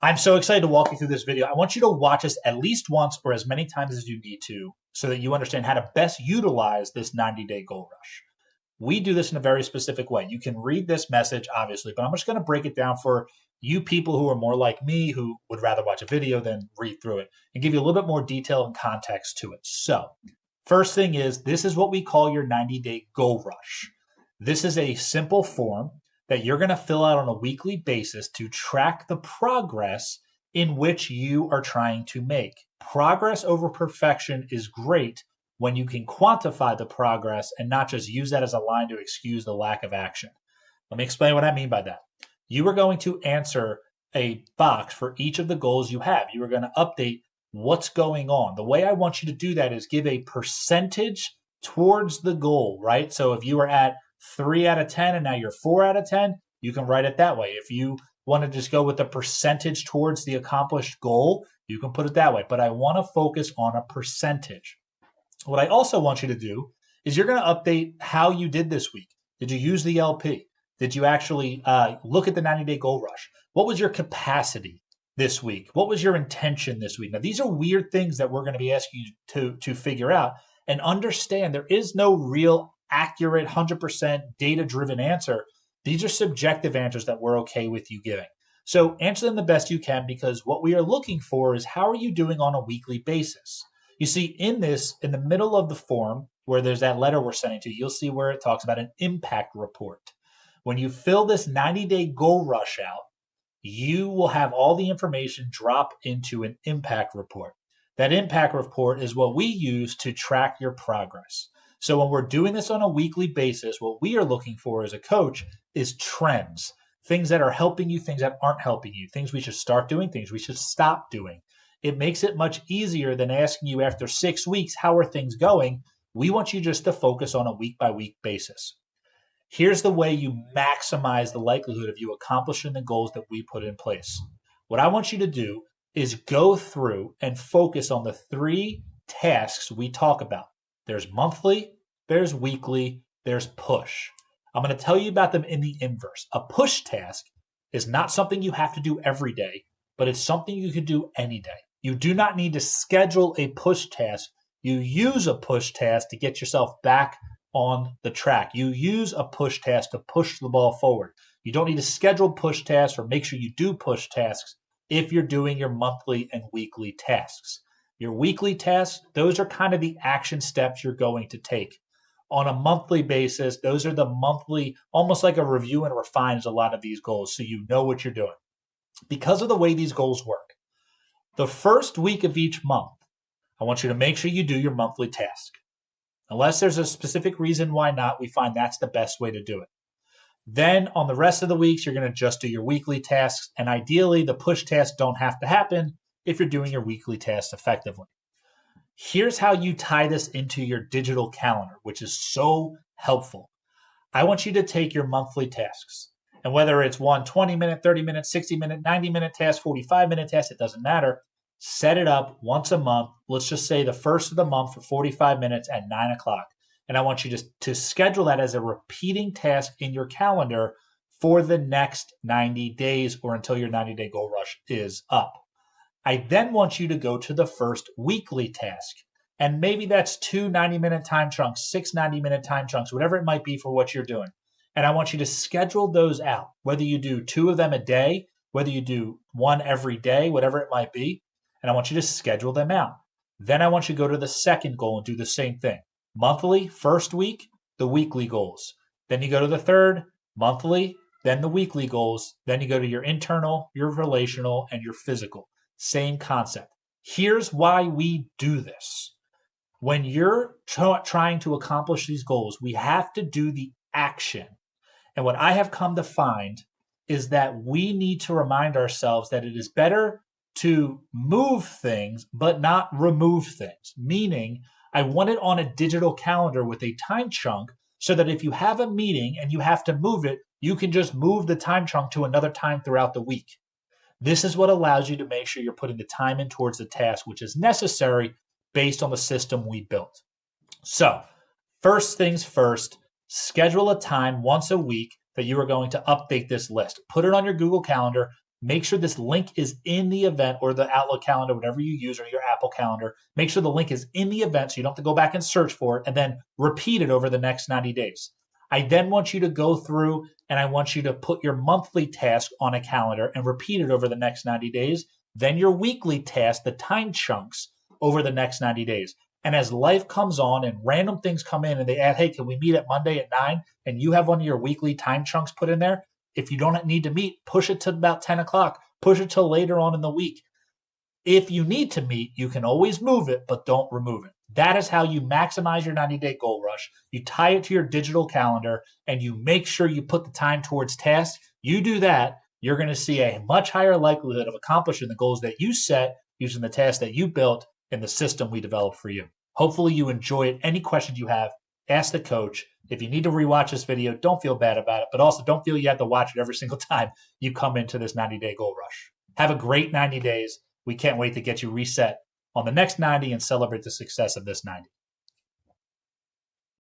I'm so excited to walk you through this video. I want you to watch this at least once or as many times as you need to so that you understand how to best utilize this 90-day goal rush. We do this in a very specific way. You can read this message, obviously, but I'm just going to break it down for you people who are more like me, who would rather watch a video than read through it, and give you a little bit more detail and context to it. So, first thing is, this is what we call your 90-day goal rush. This is a simple form that you're going to fill out on a weekly basis to track the progress in which you are trying to make. Progress over perfection is great when you can quantify the progress and not just use that as a line to excuse the lack of action. Let me explain what I mean by that. You are going to answer a box for each of the goals you have. You are going to update what's going on. The way I want you to do that is give a percentage towards the goal, right? So if you are at 3 out of 10 and now you're 4 out of 10, you can write it that way. If you want to just go with the percentage towards the accomplished goal, you can put it that way. But I want to focus on a percentage. What I also want you to do is you're going to update how you did this week. Did you use the LP? Did you actually look at the 90-day goal rush? What was your capacity this week? What was your intention this week? Now, these are weird things that we're going to be asking you to figure out and understand. There is no real accurate 100% data-driven answer. These are subjective answers that we're okay with you giving. So answer them the best you can, because what we are looking for is how are you doing on a weekly basis? You see in the middle of the form where there's that letter we're sending to you, you'll see where it talks about an impact report. When you fill this 90-day goal rush out, you will have all the information drop into an impact report. That impact report is what we use to track your progress. So when we're doing this on a weekly basis, what we are looking for as a coach is trends, things that are helping you, things that aren't helping you, things we should start doing, things we should stop doing. It makes it much easier than asking you after 6 weeks, how are things going? We want you just to focus on a week-by-week basis. Here's the way you maximize the likelihood of you accomplishing the goals that we put in place. What I want you to do is go through and focus on the 3 tasks we talk about. There's monthly, there's weekly, there's push. I'm going to tell you about them in the inverse. A push task is not something you have to do every day, but it's something you can do any day. You do not need to schedule a push task. You use a push task to get yourself back on the track. You use a push task to push the ball forward. You don't need to schedule push tasks or make sure you do push tasks if you're doing your monthly and weekly tasks. Your weekly tasks, those are kind of the action steps you're going to take. On a monthly basis, those are the monthly, almost like a review and refines a lot of these goals so you know what you're doing. Because of the way these goals work, the first week of each month, I want you to make sure you do your monthly task. Unless there's a specific reason why not, we find that's the best way to do it. Then on the rest of the weeks, you're going to just do your weekly tasks. And ideally, the push tasks don't have to happen if you're doing your weekly tasks effectively. Here's how you tie this into your digital calendar, which is so helpful. I want you to take your monthly tasks. And whether it's one 20-minute, 30-minute, 60-minute, 90-minute task, 45-minute task, it doesn't matter. Set it up once a month. Let's just say the first of the month for 45 minutes at 9 o'clock. And I want you to schedule that as a repeating task in your calendar for the next 90 days or until your 90-day goal rush is up. I then want you to go to the first weekly task. And maybe that's 2 90-minute time chunks, 6 90-minute time chunks, whatever it might be for what you're doing. And I want you to schedule those out, whether you do 2 of them a day, whether you do 1 every day, whatever it might be. And I want you to schedule them out. Then I want you to go to the second goal and do the same thing. Monthly, first week, the weekly goals. Then you go to the third, monthly, then the weekly goals. Then you go to your internal, your relational, and your physical. Same concept. Here's why we do this. When you're trying to accomplish these goals, we have to do the action. And what I have come to find is that we need to remind ourselves that it is better to move things, but not remove things. Meaning, I want it on a digital calendar with a time chunk so that if you have a meeting and you have to move it, you can just move the time chunk to another time throughout the week. This is what allows you to make sure you're putting the time in towards the task, which is necessary based on the system we built. So, first things first, schedule a time once a week that you are going to update this list. Put it on your Google Calendar. make sure this link is in the event, or the Outlook calendar, whatever you use, or your Apple calendar. Make sure the link is in the event so you don't have to go back and search for it, and then repeat it over the next 90 days. I then want you to go through and I want you to put your monthly task on a calendar and repeat it over the next 90 days. Then your weekly task, the time chunks, over the next 90 days. And as life comes on and random things come in and they add, hey, can we meet at Monday at 9? And you have one of your weekly time chunks put in there. If you don't need to meet, push it to about 10 o'clock. Push it till later on in the week. If you need to meet, you can always move it, but don't remove it. That is how you maximize your 90-day goal rush. You tie it to your digital calendar and you make sure you put the time towards tasks. You do that, you're going to see a much higher likelihood of accomplishing the goals that you set using the tasks that you built in the system we developed for you. Hopefully you enjoy it. Any questions you have, ask the coach. If you need to rewatch this video, don't feel bad about it, but also don't feel you have to watch it every single time you come into this 90-day goal rush. Have a great 90 days. We can't wait to get you reset on the next 90 and celebrate the success of this 90.